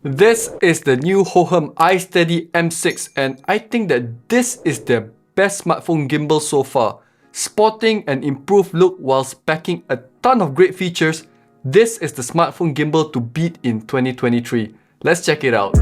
This is the new Hohem iSteady M6 and I think that this is their best smartphone gimbal so far. Sporting an improved look whilst packing a ton of great features, this is the smartphone gimbal to beat in 2023. Let's check it out.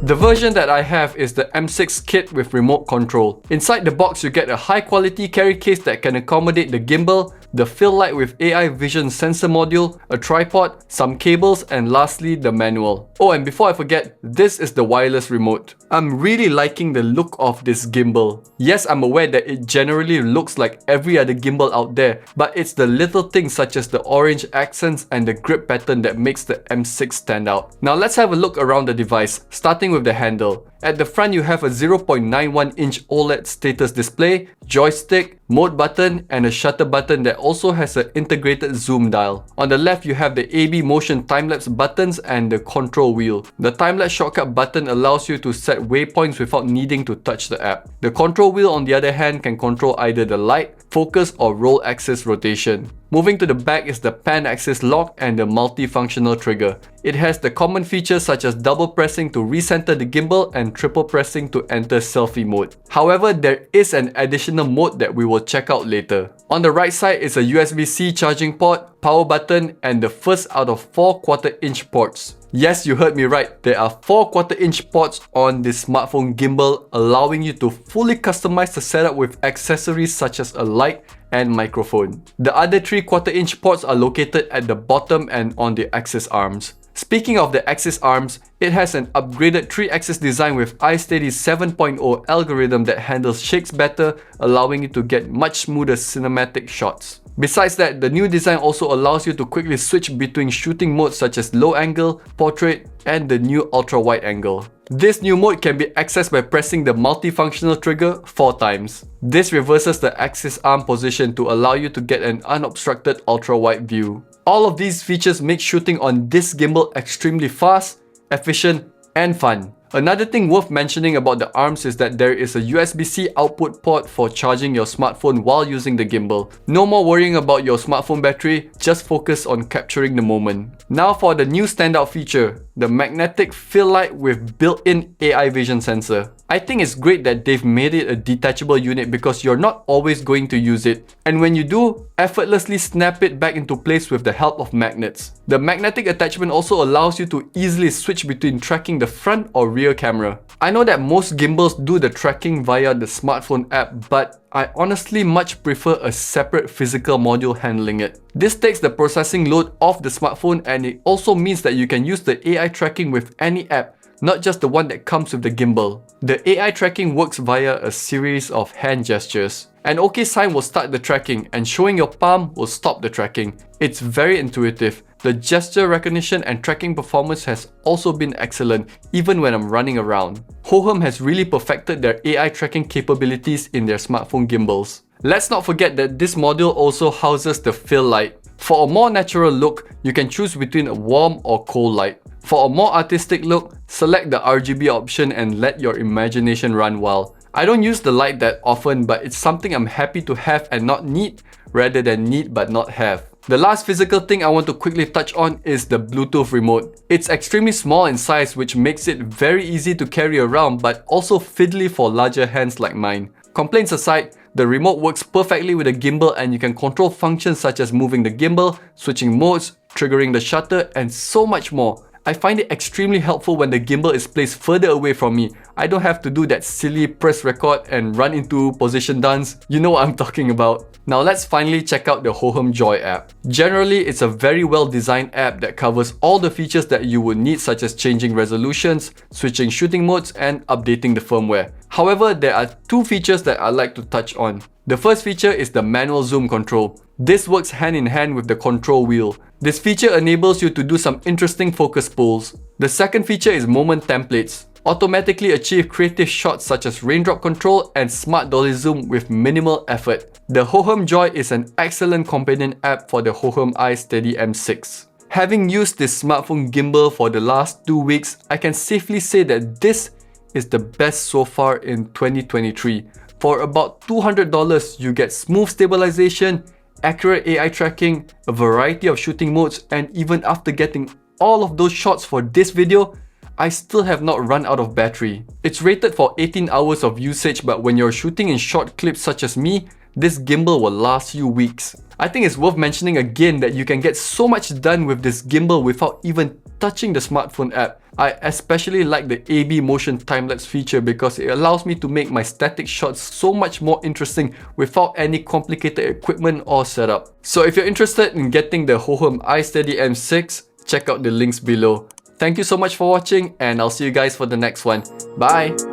The version that I have is the M6 kit with remote control. Inside the box you get a high quality carry case that can accommodate the gimbal, the fill light with AI vision sensor module, a tripod, some cables, and lastly the manual. Oh, and before I forget, this is the wireless remote. I'm really liking the look of this gimbal. Yes, I'm aware that it generally looks like every other gimbal out there, but it's the little things such as the orange accents and the grip pattern that makes the M6 stand out. Now let's have a look around the device, starting with the handle. At the front you have a 0.91-inch OLED status display, joystick, mode button, and a shutter button that also has an integrated zoom dial. On the left you have the AB motion time-lapse buttons and the control wheel. The time-lapse shortcut button allows you to set waypoints without needing to touch the app. The control wheel on the other hand can control either the light, focus, or roll axis rotation. Moving to the back is the pan axis lock and the multifunctional trigger. It has the common features such as double pressing to recenter the gimbal and triple pressing to enter selfie mode. However, there is an additional mode that we will check out later. On the right side is a USB-C charging port, power button, and the first out of 4 1/4-inch ports. Yes, you heard me right. There are 4 1/4-inch ports on this smartphone gimbal, allowing you to fully customize the setup with accessories such as a light and microphone. The other 3 1/4-inch ports are located at the bottom and on the axis arms. Speaking of the axis arms, it has an upgraded 3-axis design with iSteady's 7.0 algorithm that handles shakes better, allowing you to get much smoother cinematic shots. Besides that, the new design also allows you to quickly switch between shooting modes such as low angle, portrait, and the new ultra wide angle. This new mode can be accessed by pressing the multifunctional trigger 4 times. This reverses the axis arm position to allow you to get an unobstructed ultra wide view. All of these features make shooting on this gimbal extremely fast, efficient, and fun. Another thing worth mentioning about the arms is that there is a USB-C output port for charging your smartphone while using the gimbal. No more worrying about your smartphone battery, just focus on capturing the moment. Now for the new standout feature, the magnetic fill light with built-in AI vision sensor. I think it's great that they've made it a detachable unit because you're not always going to use it. And when you do, effortlessly snap it back into place with the help of magnets. The magnetic attachment also allows you to easily switch between tracking the front or rear camera. I know that most gimbals do the tracking via the smartphone app, but I honestly much prefer a separate physical module handling it. This takes the processing load off the smartphone and it also means that you can use the AI tracking with any app, not just the one that comes with the gimbal. The AI tracking works via a series of hand gestures. An OK sign will start the tracking and showing your palm will stop the tracking. It's very intuitive. The gesture recognition and tracking performance has also been excellent, even when I'm running around. Hohem has really perfected their AI tracking capabilities in their smartphone gimbals. Let's not forget that this module also houses the fill light. For a more natural look, you can choose between a warm or cold light. For a more artistic look, select the RGB option and let your imagination run wild. I don't use the light that often, but it's something I'm happy to have and not need, rather than need but not have. The last physical thing I want to quickly touch on is the Bluetooth remote. It's extremely small in size, which makes it very easy to carry around but also fiddly for larger hands like mine. Complaints aside, the remote works perfectly with a gimbal and you can control functions such as moving the gimbal, switching modes, triggering the shutter, and so much more. I find it extremely helpful when the gimbal is placed further away from me. I don't have to do that silly press record and run into position dance. You know what I'm talking about. Now let's finally check out the Hohem Joy app. Generally, it's a very well designed app that covers all the features that you would need, such as changing resolutions, switching shooting modes, and updating the firmware. However, there are 2 features that I'd like to touch on. The first feature is the manual zoom control. This works hand in hand with the control wheel. This feature enables you to do some interesting focus pulls. The second feature is moment templates. Automatically achieve creative shots such as raindrop control and smart dolly zoom with minimal effort. The Hohem Joy is an excellent companion app for the Hohem iSteady M6. Having used this smartphone gimbal for the last 2 weeks, I can safely say that this is the best so far in 2023. For about $200, you get smooth stabilization, accurate AI tracking, a variety of shooting modes, and even after getting all of those shots for this video, I still have not run out of battery. It's rated for 18 hours of usage, but when you're shooting in short clips such as me, this gimbal will last you weeks. I think it's worth mentioning again that you can get so much done with this gimbal without even touching the smartphone app. I especially like the AB motion time-lapse feature because it allows me to make my static shots so much more interesting without any complicated equipment or setup. So if you're interested in getting the Hohem iSteady M6, check out the links below. Thank you so much for watching, and I'll see you guys for the next one. Bye!